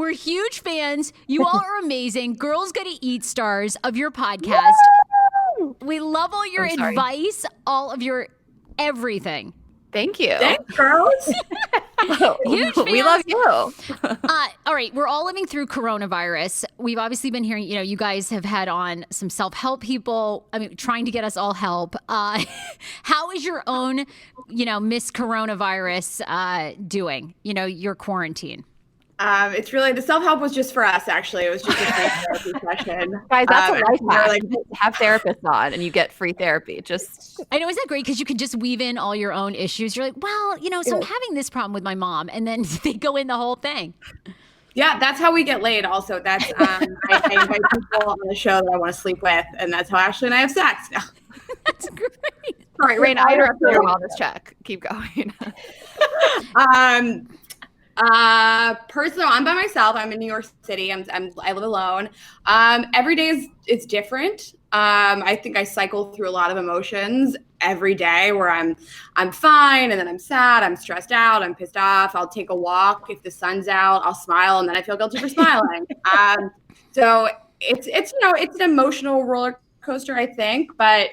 We're huge fans. You all are amazing. Girls Gotta Eat stars of your podcast. Woo! We love all your advice, all of your everything. Thank you. Thanks, girls. Huge fans. We love you. All right. We're all living through coronavirus. We've obviously been hearing, you guys have had on some self-help people. I mean, trying to get us all help. How is your own, Miss Coronavirus doing, your quarantine? It's really, the self-help was just for us, actually. It was just a free therapy session. Guys, that's a life hack. Like, have therapists on and you get free therapy. I know, isn't that great? Because you can just weave in all your own issues. You're like, well, so I'm having this problem with my mom. And then they go in the whole thing. Yeah, that's how we get laid also. That's, I invite people on the show that I want to sleep with. And that's how Ashley and I have sex now. That's great. All right, Rayna, I interrupted your wellness check. Keep going. Personally, I'm by myself. I'm in New York City. I live alone. Every day is different. I think I cycle through a lot of emotions every day where I'm fine, and then I'm sad, I'm stressed out, I'm pissed off. I'll take a walk. If the sun's out, I'll smile, and then I feel guilty for smiling. So it's an emotional roller coaster, I think, but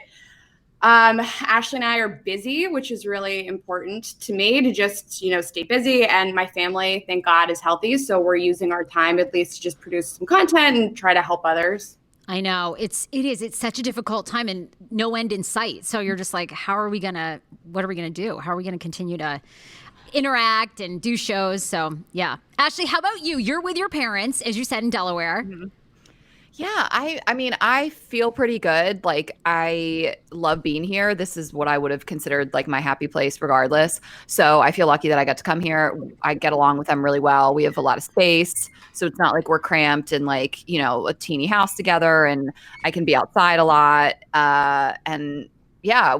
Ashley and I are busy, which is really important to me to just, stay busy. And my family, thank God, is healthy. So we're using our time at least to just produce some content and try to help others. I know it's such a difficult time and no end in sight. So you're just like, what are we going to do? How are we going to continue to interact and do shows? So yeah. Ashley, how about you? You're with your parents, as you said, in Delaware. Mm-hmm. Yeah, I mean, I feel pretty good. Like, I love being here. This is what I would have considered like my happy place regardless. So I feel lucky that I got to come here. I get along with them really well. We have a lot of space. So it's not like we're cramped in like, a teeny house together, and I can be outside a lot. And yeah,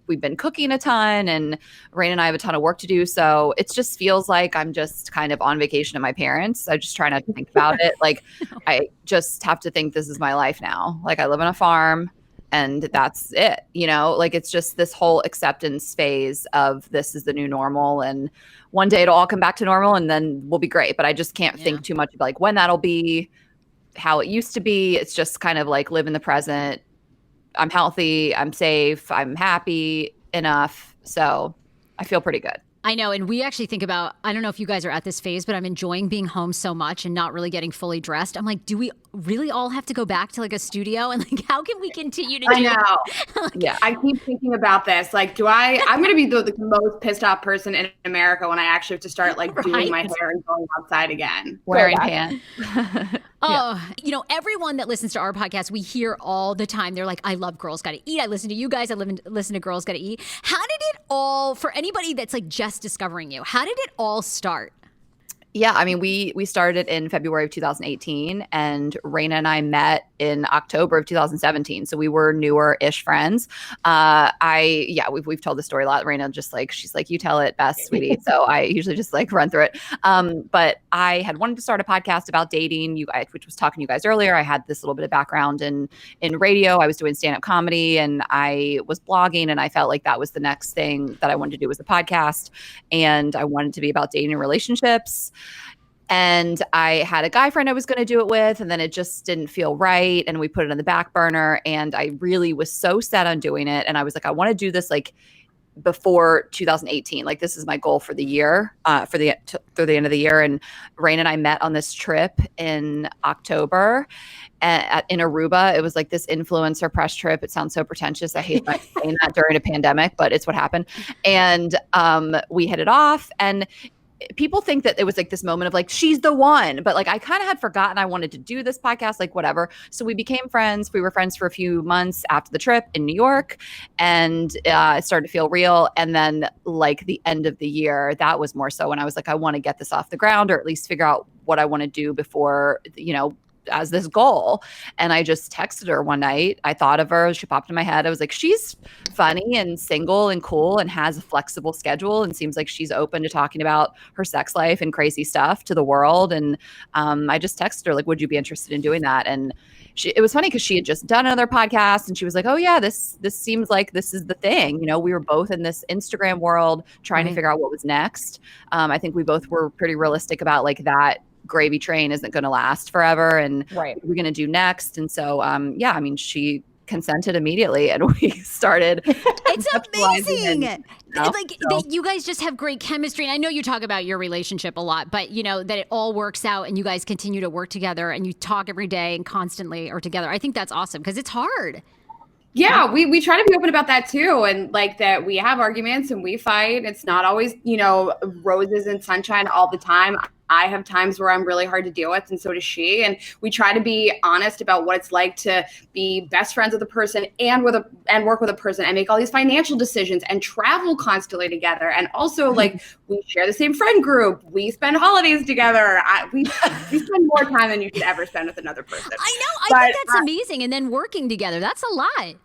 we've been cooking a ton, and Rayna and I have a ton of work to do. So it just feels like I'm just kind of on vacation at my parents. I just try not to think about it. Like, I just have to think this is my life now. Like, I live on a farm and that's it, like it's just this whole acceptance phase of this is the new normal, and one day it'll all come back to normal and then we'll be great. But I just can't think too much about like when that'll be, how it used to be. It's just kind of like live in the present. I'm healthy, I'm safe, I'm happy enough. So I feel pretty good. I know. And we actually think about, I don't know if you guys are at this phase, but I'm enjoying being home so much and not really getting fully dressed. I'm like, do we really all have to go back to like a studio? And like, how can we continue to do I know. Yeah. I keep thinking about this. Like, I'm going to be the most pissed off person in America when I actually have to start like doing my hair and going outside again. Wearing pants. Everyone that listens to our podcast, we hear all the time. They're like, I love Girls Gotta Eat. I listen to you guys. I listen to Girls Gotta Eat. How did it all, for anybody that's like just discovering you, how did it all start? Yeah, I mean, we started in February of 2018, and Rayna and I met in October of 2017. So we were newer-ish friends. We've told the story a lot. Rayna she's like, you tell it best, sweetie. So I usually just like run through it. But I had wanted to start a podcast about dating, which was talking to you guys earlier. I had this little bit of background in radio. I was doing stand-up comedy and I was blogging, and I felt like that was the next thing that I wanted to do was a podcast. And I wanted to be about dating and relationships. And I had a guy friend I was going to do it with, and then it just didn't feel right. And we put it on the back burner, and I really was so set on doing it. And I was like, I want to do this like before 2018. Like, this is my goal for the year, through the end of the year. And Rayna and I met on this trip in October in Aruba. It was like this influencer press trip. It sounds so pretentious. I hate saying that during a pandemic, but it's what happened. And we hit it off, and people think that it was like this moment of like, she's the one, but like, I kind of had forgotten I wanted to do this podcast, like whatever. So we became friends. We were friends for a few months after the trip in New York, and it started to feel real. And then like the end of the year, that was more so when I was like, I want to get this off the ground, or at least figure out what I want to do before, as this goal. And I just texted her one night. I thought of her. She popped in my head. I was like, she's funny and single and cool and has a flexible schedule and seems like she's open to talking about her sex life and crazy stuff to the world. And I just texted her like, would you be interested in doing that? And it was funny because she had just done another podcast, and she was like, oh yeah, this seems like this is the thing. We were both in this Instagram world trying to figure out what was next. I think we both were pretty realistic about like that gravy train isn't going to last forever, and Right. what we're going to do next. And so, yeah, I mean, she consented immediately, and we started. It's amazing. And, that you guys just have great chemistry. And I know you talk about your relationship a lot, but that it all works out and you guys continue to work together and you talk every day and constantly are together. I think that's awesome because it's hard. Yeah, we try to be open about that too. And like that we have arguments and we fight. It's not always, roses and sunshine all the time. I have times where I'm really hard to deal with, and so does she. And we try to be honest about what it's like to be best friends with a person and work with a person and make all these financial decisions and travel constantly together. And also, like, we share the same friend group. We spend holidays together. We spend more time than you should ever spend with another person. I know. I think that's amazing. And then working together, that's a lot.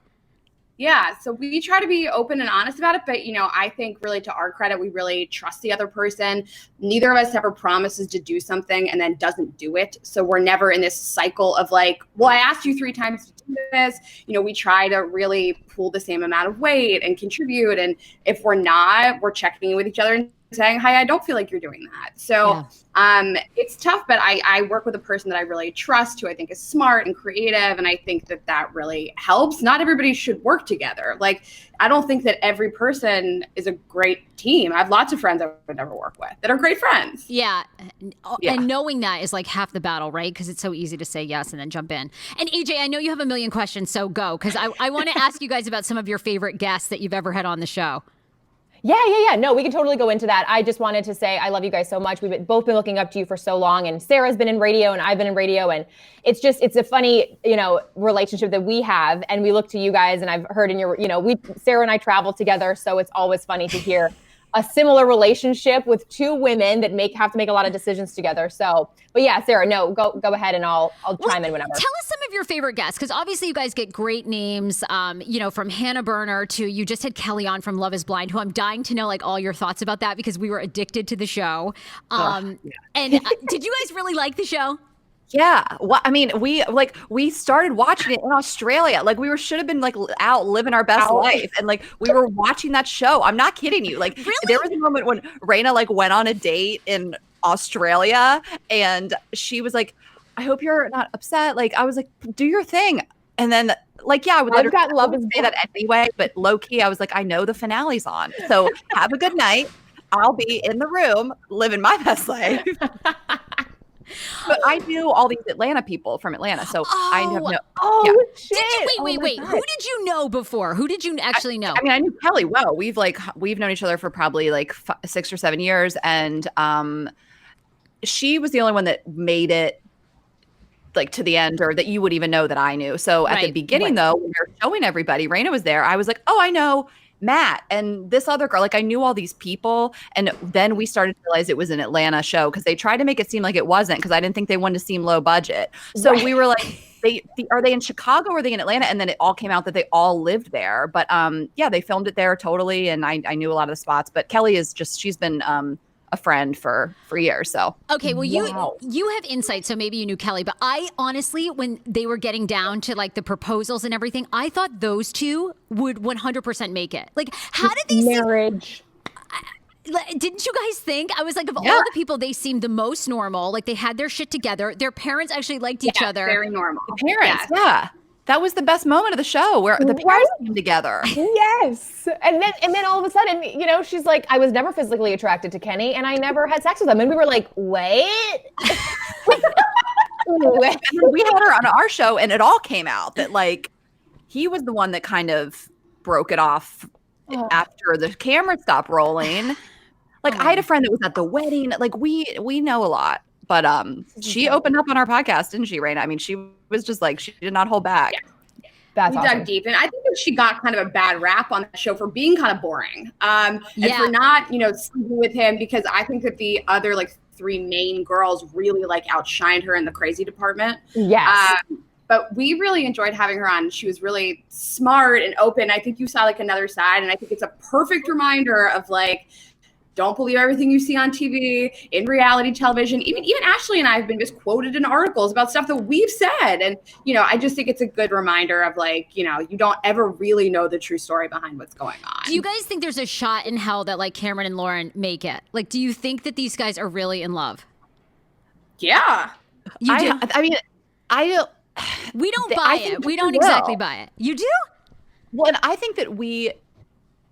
Yeah, so we try to be open and honest about it, but I think really to our credit, we really trust the other person. Neither of us ever promises to do something and then doesn't do it. So we're never in this cycle of like, well, I asked you 3 times to do this. We try to really pull the same amount of weight and contribute. And if we're not, we're checking in with each other and saying, hi, I don't feel like you're doing that. So it's tough, but I work with a person that I really trust, who I think is smart and creative. And I think that really helps. Not everybody should work together. Like, I don't think that every person is a great team. I have lots of friends I would never work with that are great friends. Yeah. And knowing that is like half the battle, right? Because it's so easy to say yes and then jump in. And AJ, I know you have a million questions, so go. Because I want to ask you guys about some of your favorite guests that you've ever had on the show. Yeah. No, we can totally go into that. I just wanted to say I love you guys so much. We've both been looking up to you for so long, and Sarah's been in radio and I've been in radio, and it's a funny, relationship that we have, and we look to you guys, and I've heard in your, Sarah and I travel together, so it's always funny to hear a similar relationship with 2 women that have to make a lot of decisions together. So, but yeah, Sarah, no, go ahead and I'll chime in whenever. Tell us some of your favorite guests, because obviously you guys get great names, from Hannah Berner to you just had Kelly on from Love is Blind, who I'm dying to know like all your thoughts about that because we were addicted to the show. And did you guys really like the show? Yeah. Well, I mean, we started watching it in Australia. Like, should have been like out living our best life. And like, we were watching that show. I'm not kidding you. Like, really? There was a moment when Rayna like went on a date in Australia and she was like, I hope you're not upset. Like, I was like, do your thing. And then like, yeah, I would say that anyway, but low key, I was like, I know the finale's on. So have a good night. I'll be in the room living my best life. But I knew all these Atlanta people from Atlanta, so I have no. Shit! Wait! Who did you know before? Who did you actually know? I mean, I knew Kelly well. We've known each other for probably like 6 or 7 years, and she was the only one that made it like to the end, or that you would even know that I knew. So at the beginning, though, when we were showing everybody, Rayna was there. I was like, oh, I know Matt and this other girl. Like, I knew all these people. And then we started to realize it was an Atlanta show because they tried to make it seem like it wasn't, because I didn't think they wanted to seem low budget. So we were like, are they in Chicago or are they in Atlanta? And then it all came out that they all lived there. But they filmed it there totally. And I knew a lot of the spots. But Kelly is she's been a friend for years. So okay, well, you have insight, so maybe you knew Kelly, but I honestly, when they were getting down to like the proposals and everything, I thought those 2 would 100% make it. Like, how did they marriage? Didn't you guys think? I was like, of all the people, they seemed the most normal. Like, they had their shit together. Their parents actually liked each other. Very normal. The parents, That was the best moment of the show, where the parents came together. Yes. And then all of a sudden, she's like, I was never physically attracted to Kenny and I never had sex with him. And we were like, wait. We had her on our show and it all came out that like he was the one that kind of broke it off after the camera stopped rolling. Like, I had a friend that was at the wedding. Like, we know a lot. But she opened up on our podcast, didn't she, Rayna? I mean, she was just like, she did not hold back. Yeah. That's we awesome. dug deep. And I think that she got kind of a bad rap on the show for being kind of boring. And for not, sleeping with him, because I think that the other like 3 main girls really like outshined her in the crazy department. Yes. But we really enjoyed having her on. She was really smart and open. I think you saw like another side. And I think it's a perfect reminder of like, don't believe everything you see on TV, in reality television. Even Ashley and I have been just quoted in articles about stuff that we've said. And, I just think it's a good reminder of like, you don't ever really know the true story behind what's going on. Do you guys think there's a shot in hell that like Cameron and Lauren make it? Like, do you think that these guys are really in love? Yeah. You do? I mean, I don't. We don't I buy think it. We that don't they exactly will. buy it. You do? Well, and I think that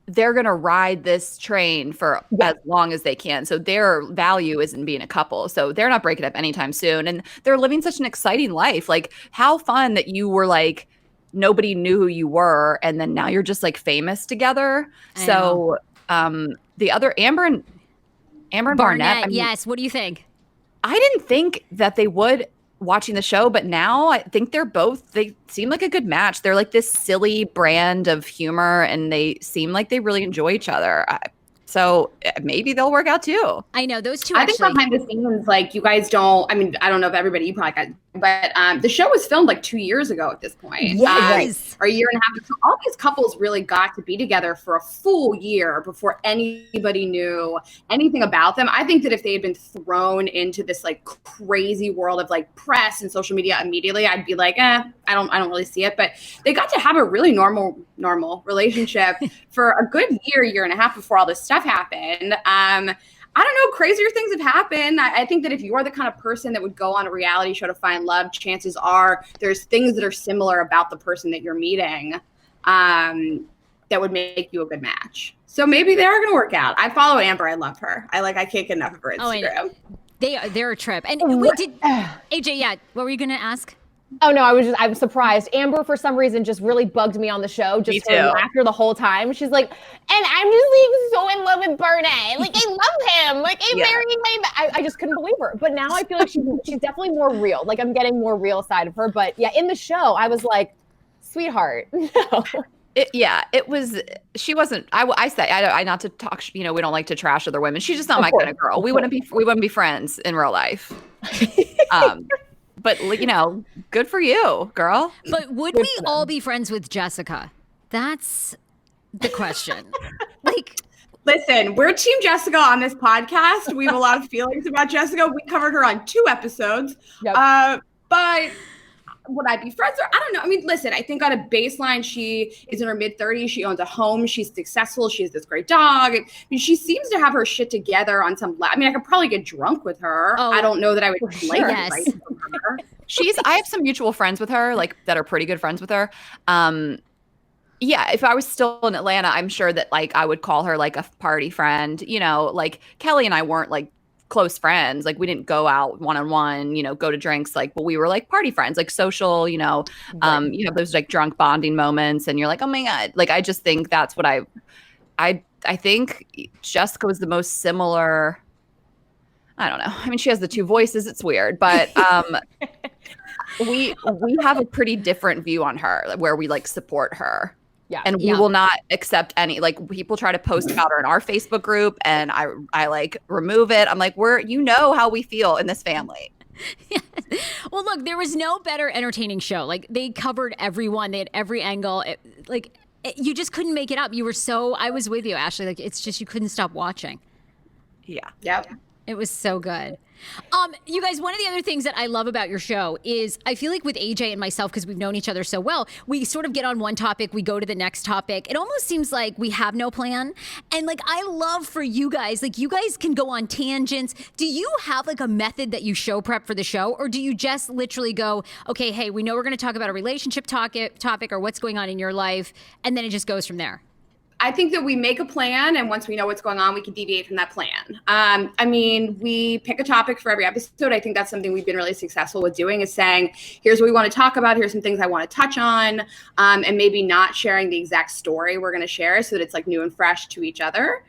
they're going to ride this train for as long as they can. So their value isn't being a couple. So they're not breaking up anytime soon. And they're living such an exciting life. Like, how fun that you were like, nobody knew who you were. And then now you're just like famous together. So the other Amber and Barnett. I mean, yes. What do you think? I didn't think that they would watching the show, but now I think they seem like a good match. They're like this silly brand of humor and they seem like they really enjoy each other. So maybe they'll work out too. I know those two. I think behind the scenes, like you guys don't. I mean, I don't know if everybody you probably got, but the show was filmed like 2 years ago at this point. Yes, or a year and a half. So all these couples really got to be together for a full year before anybody knew anything about them. I think that if they had been thrown into this like crazy world of like press and social media immediately, I'd be like, I don't really see it. But they got to have a really normal relationship for a good year and a half before all this stuff happened. I don't know, crazier things have happened. I think that if you are the kind of person that would go on a reality show to find love, chances are there's things that are similar about the person that you're meeting that would make you a good match. So maybe they are going to work out. I follow Amber. I love her. I can't get enough of her Instagram. They're a trip. And we did, AJ, what were you going to ask? Oh no, I was surprised. Amber, for some reason, just really bugged me on the show. Just her laughter the whole time. She's like, and I'm just like so in love with Barnett. Like I love him. Like I married I just couldn't believe her. But now I feel like she's definitely more real. Like I'm getting more real side of her. But yeah, in the show, I was like, sweetheart. No. It was. She wasn't. I say I not to talk. We don't like to trash other women. She's just not my kind of girl. We wouldn't be friends in real life. But good for you, girl. But would we all be friends with Jessica? That's the question. Listen, we're Team Jessica on this podcast. We have a lot of feelings about Jessica. We covered her on 2 episodes. Yep. But would I be friends with her? I don't know. I mean, listen, I think on a baseline, she is in her mid-30s. She owns a home. She's successful. She has this great dog. I mean, she seems to have her shit together on some level. I mean, I could probably get drunk with her. I don't know that I would like advice from her. I have some mutual friends with her, like that are pretty good friends with her. If I was still in Atlanta, I'm sure that like I would call her like a party friend. Like Kelly and I weren't like close friends. Like we didn't go out one-on-one, go to drinks, but we were like party friends, like social, you have those like drunk bonding moments and you're like, oh my God. Like, I just think that's what I think Jessica was the most similar. I don't know. I mean, she has the 2 voices. It's weird, but we have a pretty different view on her where we like support her. Yeah. And we will not accept any, like people try to post about her in our Facebook group and I like remove it. I'm like, how we feel in this family. Yes. Well, look, there was no better entertaining show. Like they covered everyone. They had every angle. You just couldn't make it up. I was with you, Ashley. Like it's just, you couldn't stop watching. Yeah. Yep. It was so good. You guys, one of the other things that I love about your show is I feel like with AJ and myself, because we've known each other so well, we sort of get on one topic, we go to the next topic. It almost seems like we have no plan. And like, I love for you guys, like you guys can go on tangents. Do you have like a method that you show prep for the show? Or do you just literally go, okay, hey, we know we're going to talk about a relationship topic or what's going on in your life. And then it just goes from there. I think that we make a plan, and once we know what's going on, we can deviate from that plan. I mean, we pick a topic for every episode. I think that's something we've been really successful with doing, is saying, here's what we want to talk about. Here's some things I want to touch on, and maybe not sharing the exact story we're going to share so that it's like new and fresh to each other.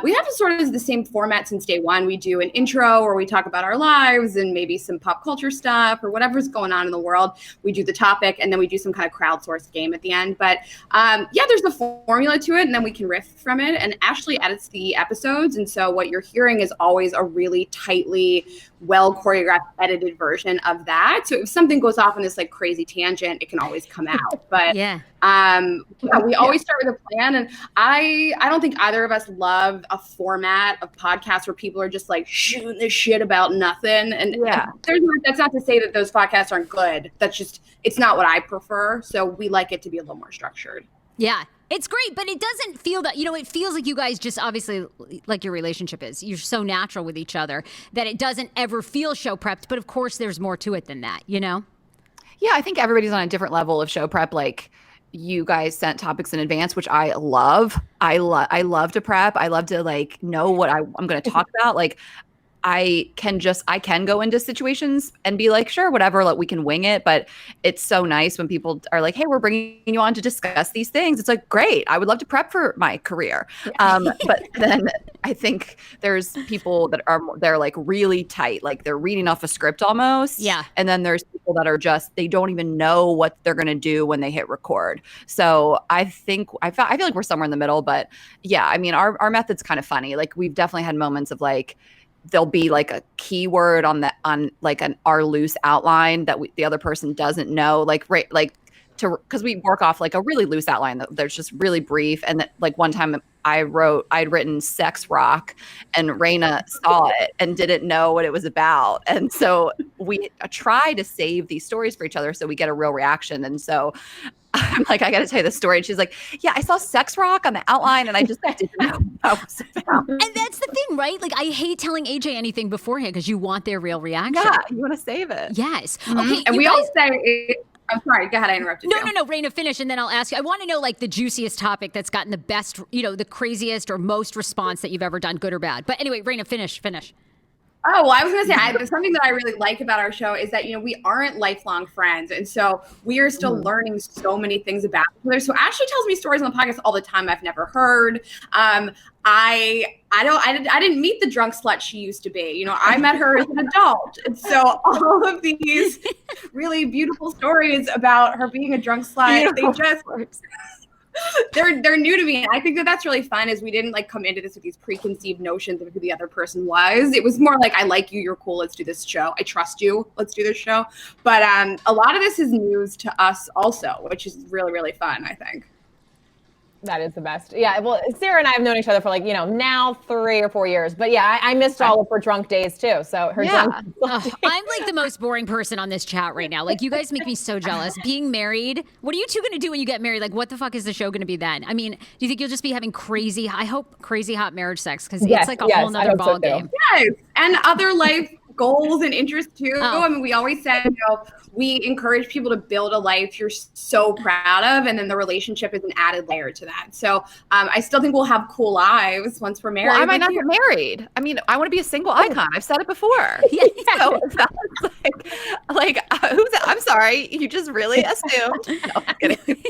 We have sort of the same format since day one. We do an intro where we talk about our lives and maybe some pop culture stuff or whatever's going on in the world. We do the topic and then we do some kind of crowdsourced game at the end. But there's a formula to it and then we can riff from it. And Ashley edits the episodes. And so what you're hearing is always a really tightly, well choreographed, edited version of that. So if something goes off on this like crazy tangent, it can always come out. But we always start with a plan. And I don't think either of us love a format of podcasts where people are just like shooting this shit about nothing. And that's not to say that those podcasts aren't good. That's just, it's not what I prefer. So we like it to be a little more structured. Yeah. It's great, but it doesn't feel that, it feels like you guys just obviously, like your relationship is, you're so natural with each other that it doesn't ever feel show prepped. But of course, there's more to it than that, Yeah, I think everybody's on a different level of show prep. Like, you guys sent topics in advance, which I love. I love to prep. I love to know what I'm going to talk about. Like, I can go into situations and be like, sure, whatever, like we can wing it. But it's so nice when people are like, hey, we're bringing you on to discuss these things. It's like, great. I would love to prep for my career. But then I think there's people that they're like really tight, like they're reading off a script almost. Yeah. And then there's people that are they don't even know what they're going to do when they hit record. So I feel like we're somewhere in the middle, but yeah, I mean, our method's kind of funny. Like, we've definitely had moments of like, there'll be like a keyword on our loose outline that the other person doesn't know, because we work off like a really loose outline that there's just really brief. And that, like, one time I'd written sex rock, and Rayna saw it and didn't know what it was about. And so we try to save these stories for each other so we get a real reaction. And so I'm like, I got to tell you the story. And she's like, yeah, I saw sex rock on the outline and I just didn't know what it was about. And that's the thing, right? Like, I hate telling AJ anything beforehand because you want their real reaction. Yeah, you want to save it. Yes. Mm-hmm. Okay. And we all say, I'm sorry, go ahead, I interrupted you. No, Rayna, finish, and then I'll ask you. I want to know, like, the juiciest topic that's gotten the best, the craziest or most response that you've ever done, good or bad. But anyway, Rayna, finish. Oh, well, I was going to say, something that I really like about our show is that, we aren't lifelong friends. And so we are still learning so many things about each other. So Ashley tells me stories on the podcast all the time I've never heard. I didn't meet the drunk slut she used to be. I met her as an adult. And so all of these really beautiful stories about her being a drunk slut, they're new to me. And I think that that's really fun, is we didn't come into this with these preconceived notions of who the other person was. It was more like, I like you, you're cool, let's do this show. I trust you, let's do this show. But a lot of this is news to us also, which is really, really fun, I think. That is the best. Yeah. Well, Sarah and I have known each other for now 3 or 4 years. But yeah, I missed all of her drunk days too. So her drunk. I'm like the most boring person on this chat right now. Like, you guys make me so jealous. Being married, what are you two going to do when you get married? Like, what the fuck is the show going to be then? I mean, do you think you'll just be having crazy hot marriage sex? Because it's like a whole nother ball game. Yes. And other life goals and interests too. Oh. I mean, we always said, we encourage people to build a life you're so proud of, and then the relationship is an added layer to that. So I still think we'll have cool lives once we're married. Well, I might not get married. I mean, I want to be a single icon. I've said it before. Yeah. So that's I'm sorry, you just really assumed. No, I'm kidding.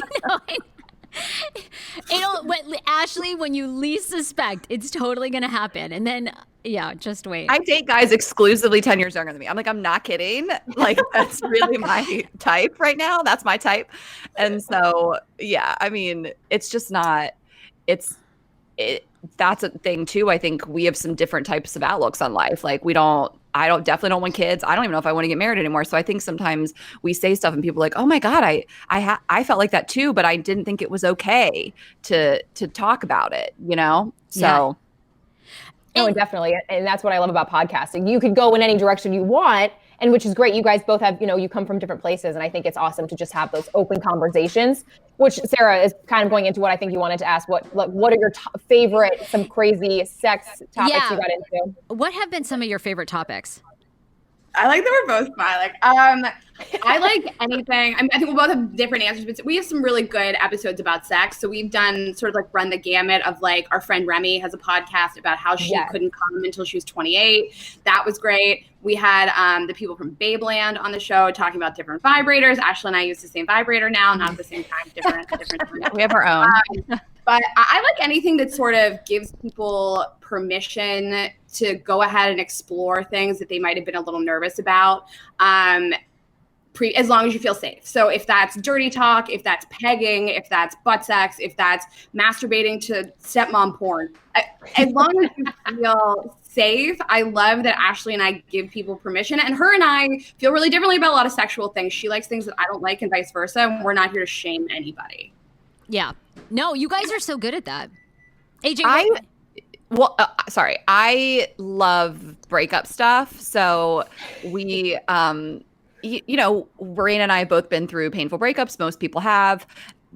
Ashley, when you least suspect, it's totally going to happen. And then, yeah, just wait. I date guys exclusively 10 years younger than me. I'm like, I'm not kidding. Like, that's really my type right now. That's my type. And so, yeah, I mean, it's just not, that's a thing too. I think we have some different types of outlooks on life. Like, I definitely don't want kids. I don't even know if I want to get married anymore. So I think sometimes we say stuff and people are like, oh my God, I felt like that too, but I didn't think it was okay to talk about it, So. Yeah. Oh, definitely. And that's what I love about podcasting. You could go in any direction you want, and which is great. You guys both have, you come from different places. And I think it's awesome to just have those open conversations, which Sarah is kind of going into what I think you wanted to ask. What are your favorite, some crazy sex topics you got into? What have been some of your favorite topics? I like that we're both smiling. I like anything. I think we'll both have different answers, but we have some really good episodes about sex. So we've done sort of run the gamut of our friend Remy has a podcast about how she couldn't come until she was 28. That was great. We had the people from Babeland on the show talking about different vibrators. Ashley and I use the same vibrator now, not at the same time, different. We have our own. But I like anything that sort of gives people permission to go ahead and explore things that they might have been a little nervous about, as long as you feel safe. So if that's dirty talk, if that's pegging, if that's butt sex, if that's masturbating to stepmom porn, as long as you feel safe, I love that Ashley and I give people permission. And her and I feel really differently about a lot of sexual things. She likes things that I don't like and vice versa. And we're not here to shame anybody. Yeah. No, you guys are so good at that. AJ, I love breakup stuff. So we, Rayna and I have both been through painful breakups. Most people have.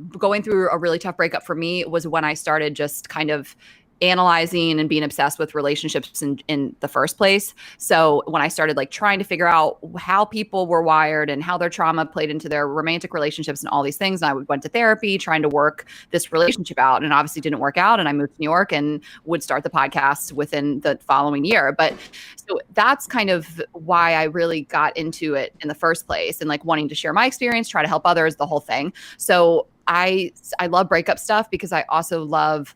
going through a really tough breakup for me was when I started just kind of analyzing and being obsessed with relationships in the first place. So when I started like trying to figure out how people were wired and how their trauma played into their romantic relationships and all these things, and I went to therapy trying to work this relationship out, and obviously didn't work out. And I moved to New York and would start the podcast within the following year. But so that's kind of why I really got into it in the first place, and like wanting to share my experience, try to help others, the whole thing. So I love breakup stuff because I also love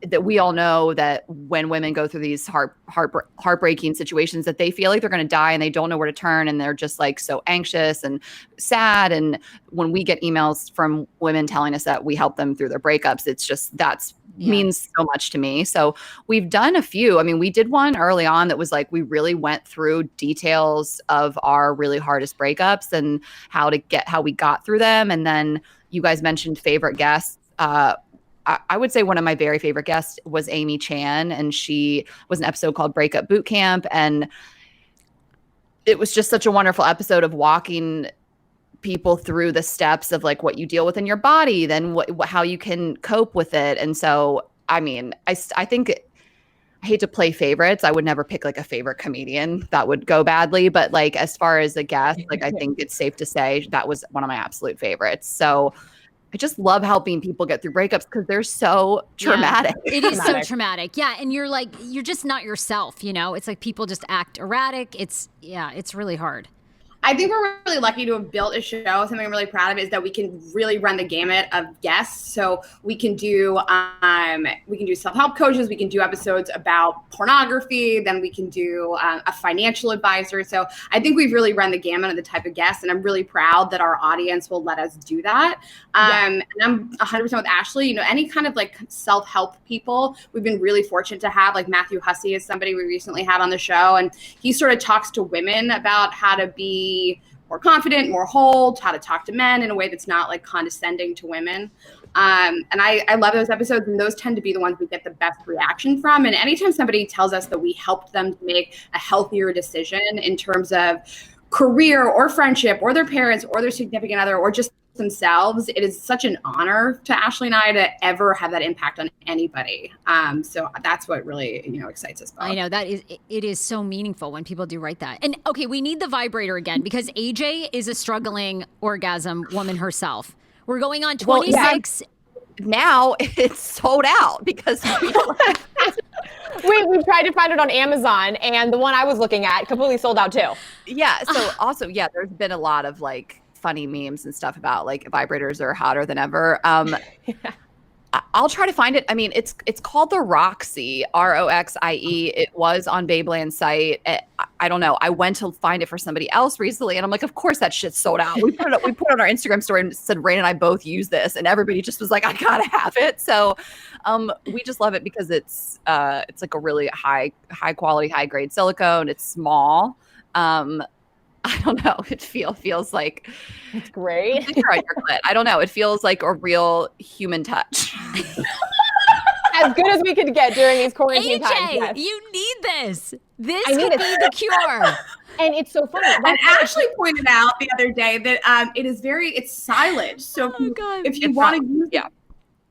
that we all know that when women go through these heartbreaking situations, that they feel like they're going to die and they don't know where to turn, and they're just like so anxious and sad. And when we get emails from women telling us that we help them through their breakups, it's just means so much to me. So we've done a few. I mean, we did one early on that was like we really went through details of our really hardest breakups and how we got through them. And then you guys mentioned favorite guests. I would say one of my very favorite guests was Amy Chan, and she was an episode called Breakup Boot Camp. And it was just such a wonderful episode of walking people through the steps of like what you deal with in your body, then how you can cope with it. And so, I mean, I think I hate to play favorites. I would never pick like a favorite comedian. That would go badly. But like, as far as a guest, like, I think it's safe to say that was one of my absolute favorites. So I just love helping people get through breakups because they're so traumatic. Yeah, it is so traumatic. Yeah. And you're just not yourself, you know? It's like people just act erratic. It's really hard. I think we're really lucky to have built a show. Something I'm really proud of is that we can really run the gamut of guests. So we can do self-help coaches. We can do episodes about pornography. Then we can do a financial advisor. So I think we've really run the gamut of the type of guests, and I'm really proud that our audience will let us do that. And I'm 100% with Ashley. You know, any kind of like self-help people, we've been really fortunate to have. Like Matthew Hussey is somebody we recently had on the show, and he sort of talks to women about how to be more confident, more whole, how to talk to men in a way that's not like condescending to women. And I love those episodes, and those tend to be the ones we get the best reaction from. And anytime somebody tells us that we helped them to make a healthier decision in terms of career or friendship or their parents or their significant other or just themselves, it is such an honor to Ashley and I to ever have that impact on anybody. So that's what really, excites us both. I know it is so meaningful when people do write that. And okay, we need the vibrator again because AJ is a struggling orgasm woman herself. We're going on 26. Now it's sold out because we've tried to find it on Amazon, and the one I was looking at completely sold out too. Yeah. So also, there's been a lot of like funny memes and stuff about like vibrators are hotter than ever. I'll try to find it. I mean, it's called the Roxy, Roxie. It was on Babeland's site. I don't know. I went to find it for somebody else recently, and I'm like, of course that shit's sold out. We put it on our Instagram story and said Rayna and I both use this, and everybody just was like, I gotta have it. So we just love it because it's like a really high quality, high grade silicone. It's small. I don't know. It feels like it's great. I don't know. It feels like a real human touch. As good as we could get during these quarantine times. Yes. You need this. This could be the cure. And it's so funny. And Ashley pointed out the other day that it's silent. So if you want to use it,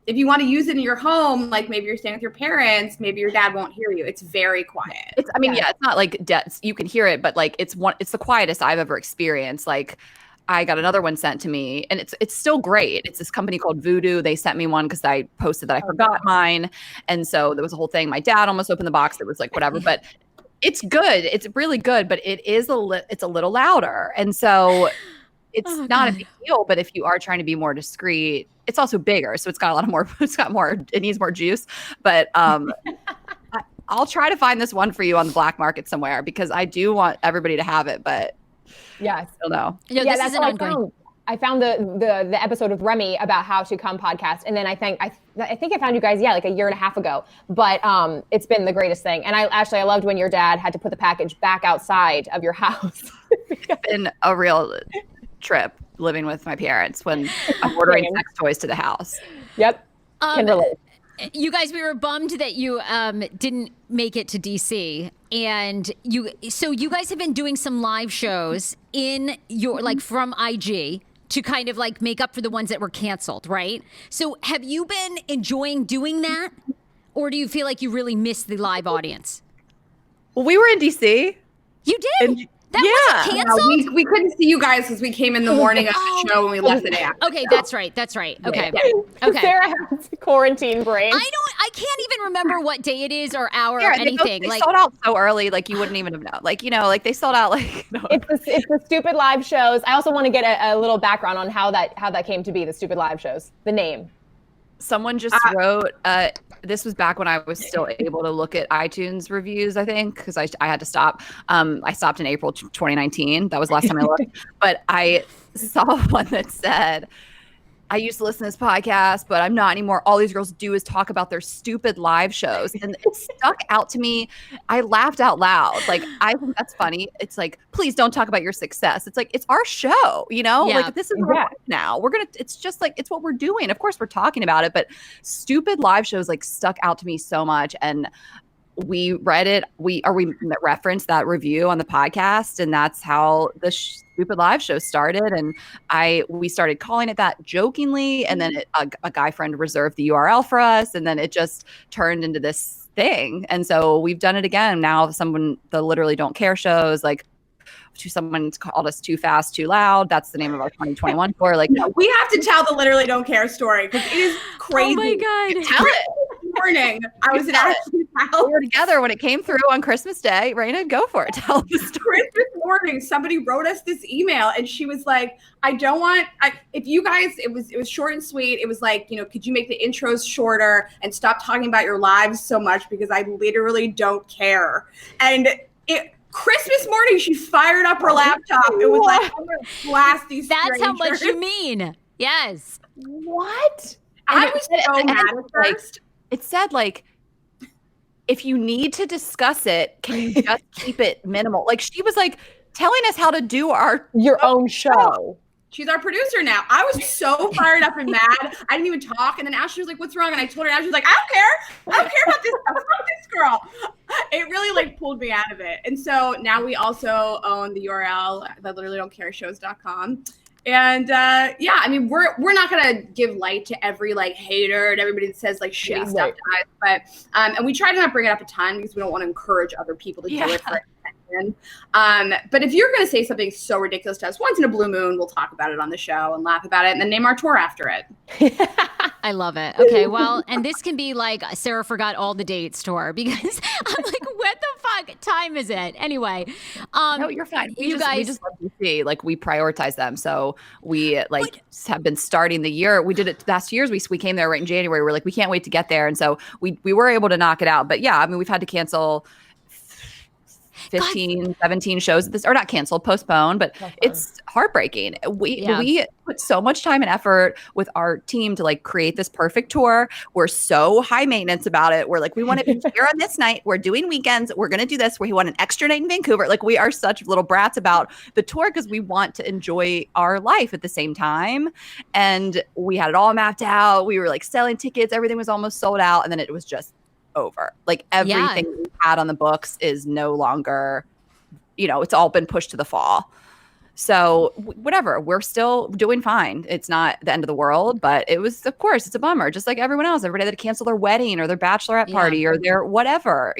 if you want to use it in your home, like maybe you're staying with your parents, maybe your dad won't hear you. It's very quiet. It's not like you can hear it, but like it's the quietest I've ever experienced. Like I got another one sent to me, and it's still great. It's this company called Voodoo. They sent me one because I posted that I forgot mine, and so there was a whole thing. My dad almost opened the box. It was like whatever, but it's good. It's really good, but it's a little louder, and so it's not a big deal. But if you are trying to be more discreet, it's also bigger, so it needs more juice. But I'll try to find this one for you on the black market somewhere because I do want everybody to have it, but I still know. That's how I found the episode of Remy about how to come podcast, and then I think I found you guys like a year and a half ago. But it's been the greatest thing, and I loved when your dad had to put the package back outside of your house. It's been a real trip living with my parents when I'm ordering sex toys to the house. Yep. Can relate. You guys, we were bummed that you didn't make it to DC, and you guys have been doing some live shows in your from IG to kind of like make up for the ones that were canceled, right? So have you been enjoying doing that? Or do you feel like you really miss the live audience? Well, we were in DC. You did? And That wasn't canceled? We couldn't see you guys because we came in the morning of the show and we left the day after. Okay, that's right. Okay. Yeah. Okay. Sarah has quarantine brain. I can't even remember what day it is or hour or Yeah, anything. They sold out so early, like you wouldn't even have known. Like, like they sold out like no. It's the stupid live shows. I also want to get a little background on how that came to be, the stupid live shows, the name. Someone just wrote, this was back when I was still able to look at iTunes reviews, I think, because I had to stop. I stopped in April 2019. That was the last time I looked. But I saw one that said, I used to listen to this podcast, but I'm not anymore. All these girls do is talk about their stupid live shows. And it stuck out to me. I laughed out loud. Like, I think that's funny. It's like, please don't talk about your success. It's like, it's our show, Yeah. Like, this is our life now. It's just like, it's what we're doing. Of course, we're talking about it, but stupid live shows like stuck out to me so much. And we read it. We referenced that review on the podcast, and that's how the stupid live show started. And we started calling it that jokingly, and then a guy friend reserved the URL for us, and then it just turned into this thing. And so we've done it again. Now the Literally Don't Care shows, like someone called us Too Fast, Too Loud. That's the name of our 2021 tour. Like, we have to tell the Literally Don't Care story because it is crazy. Oh my God. tell it. Morning, I was in Ashley's house. We were together when it came through on Christmas Day. Rayna, go for it. Tell the story. Christmas morning, somebody wrote us this email, and she was like, if you guys, it was short and sweet. It was like, could you make the intros shorter and stop talking about your lives so much because I literally don't care. And Christmas morning, she fired up her laptop. It was like, I'm going to blast these That's how much strangers. you mean. Yes. What? I was so mad at first. It said, like, if you need to discuss it, can you just keep it minimal? Like, she was like telling us how to do your own show. She's our producer now. I was so fired up and mad. I didn't even talk. And then Ashley was like, what's wrong? And I told her, Ashley was like, I don't care about this. I don't know this girl. It really like pulled me out of it. And so now we also own the URL, the literally don't care shows.com. And I mean, we're not gonna give light to every like hater and everybody that says like shitty stuff to us, but and we try to not bring it up a ton because we don't want to encourage other people to do it for attention. But if you're gonna say something so ridiculous to us, once in a blue moon, we'll talk about it on the show and laugh about it and then name our tour after it. I love it. Okay, well, and this can be like Sarah forgot all the dates tour because I'm like, what the fuck time is it? Anyway, no, you're fine. We just love to see, like, we prioritize them. So we have been starting the year. We did it last year's. We came there right in January. We're like, we can't wait to get there. And so we were able to knock it out. But yeah, I mean, we've had to cancel 15, 17 shows at this, or not canceled, postponed, but it's heartbreaking. We put so much time and effort with our team to like create this perfect tour. We're so high maintenance about it. We're like, we want to be here on this night. We're doing weekends. We're going to do this. We want an extra night in Vancouver. Like, we are such little brats about the tour because we want to enjoy our life at the same time. And we had it all mapped out. We were like selling tickets. Everything was almost sold out. And then it was just over. Like, everything we had on the books is no longer, it's all been pushed to the fall. So whatever, we're still doing fine. It's not the end of the world, but it was, of course, it's a bummer. Just like everyone else, everybody that canceled their wedding or their bachelorette party or their whatever,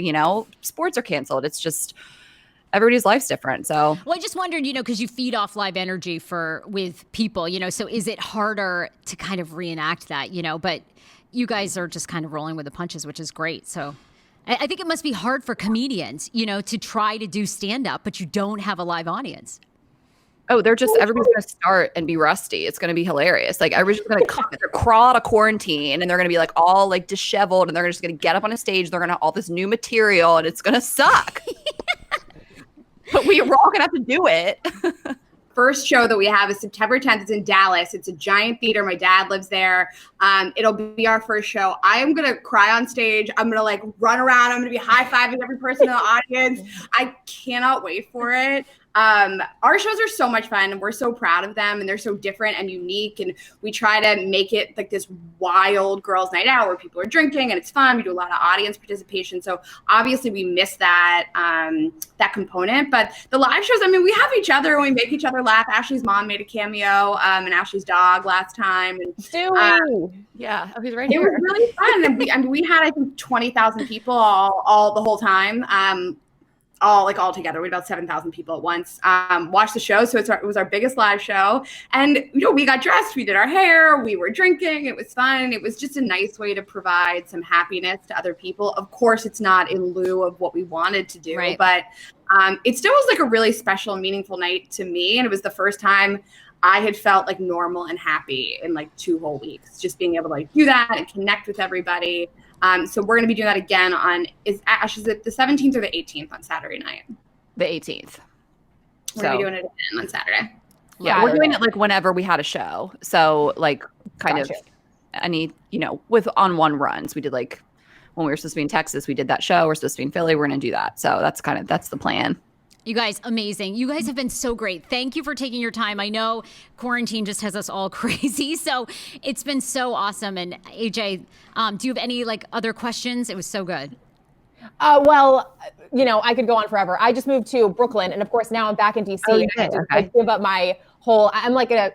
sports are canceled. It's just, everybody's life's different. So, well, I just wondered, because you feed off live energy with people, so is it harder to kind of reenact that, but you guys are just kind of rolling with the punches, which is great. So I think it must be hard for comedians, to try to do stand-up, but you don't have a live audience. Oh, everybody's going to start and be rusty. It's going to be hilarious. Like, everybody's going to crawl out of quarantine and they're going to be like all like disheveled and they're just going to get up on a stage. They're going to have all this new material and it's going to suck. But we're all going to have to do it. First show that we have is September 10th. It's in Dallas. It's a giant theater. My dad lives there. It'll be our first show. I am going to cry on stage. I'm going to like run around. I'm going to be high-fiving every person in the audience. I cannot wait for it. our shows are so much fun, and we're so proud of them, and they're so different and unique, and we try to make it like this wild girls' night out where people are drinking and it's fun. We do a lot of audience participation, so obviously we miss that that component. But the live shows, I mean, we have each other and we make each other laugh. Ashley's mom made a cameo, and Ashley's dog last time. And, yeah, he's right it here. was really fun, and we had, I think, 20,000 people all the whole time. All together. We had about 7,000 people at once watch the show. So it was our biggest live show. And, we got dressed, we did our hair, we were drinking. It was fun. It was just a nice way to provide some happiness to other people. Of course, it's not in lieu of what we wanted to do, right. But it still was like a really special, meaningful night to me. And it was the first time I had felt like normal and happy in like 2 whole weeks, just being able to like do that and connect with everybody. So we're going to be doing that again is it the 17th or the 18th on Saturday night? The 18th. We're going to be doing it again on Saturday. Yeah, we're doing it like whenever we had a show. So like kind of any, with on one runs. We did like when we were supposed to be in Texas, we did that show. We're supposed to be in Philly. We're going to do that. So that's the plan. You guys, amazing. You guys have been so great. Thank you for taking your time. I know quarantine just has us all crazy, so it's been so awesome. And AJ, do you have any like other questions? It was so good. Well, I could go on forever. I just moved to Brooklyn, and of course now I'm back in DC. I give up my whole. I'm like a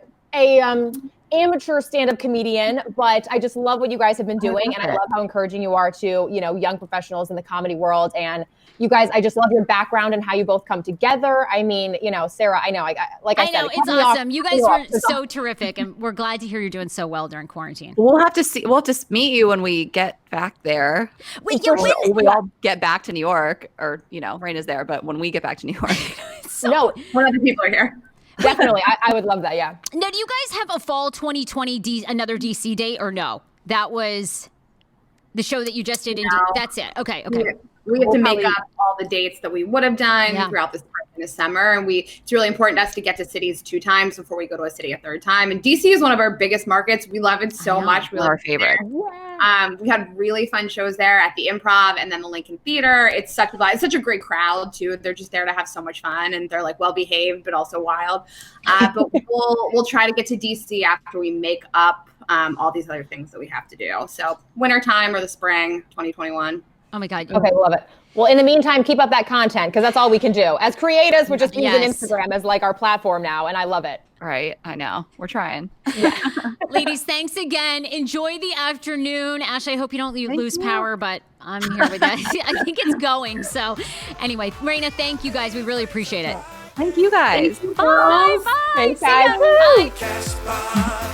amateur stand-up comedian, but I just love what you guys have been doing, and I love how encouraging you are to young professionals in the comedy world. And you guys, I just love your background and how you both come together. I mean, Sarah, I know, I said, it's awesome. You guys were so terrific, and we're glad to hear you're doing so well during quarantine. We'll have to meet you when we get back there. Wait, we all get back to New York, or Rayna's there, but when we get back to New York, when other people are here. Definitely, I would love that. Yeah. Now, do you guys have a fall 2020 another DC date, or no? That was the show that you just did. That's it. Okay. We have to make up all the dates that we would have done throughout the spring and the summer. And it's really important to us to get to cities 2 times before we go to a city a 3rd time. And DC is one of our biggest markets. We love it so much. We love our favorite. We had really fun shows there at the Improv and then the Lincoln Theater. It's such a great crowd too. They're just there to have so much fun, and they're like well behaved but also wild. But we'll try to get to DC after we make up all these other things that we have to do. So wintertime or the spring 2021. Oh my God. Okay, love it. Well, in the meantime, keep up that content, because that's all we can do. As creatives, we're just using Instagram as like our platform now, and I love it. Right. I know. We're trying. Yeah. Ladies, thanks again. Enjoy the afternoon. Ash, I hope you don't lose power, but I'm here with that. I think it's going. So anyway, Rayna, thank you guys. We really appreciate it. Thank you guys. Bye. Thanks, guys. Bye.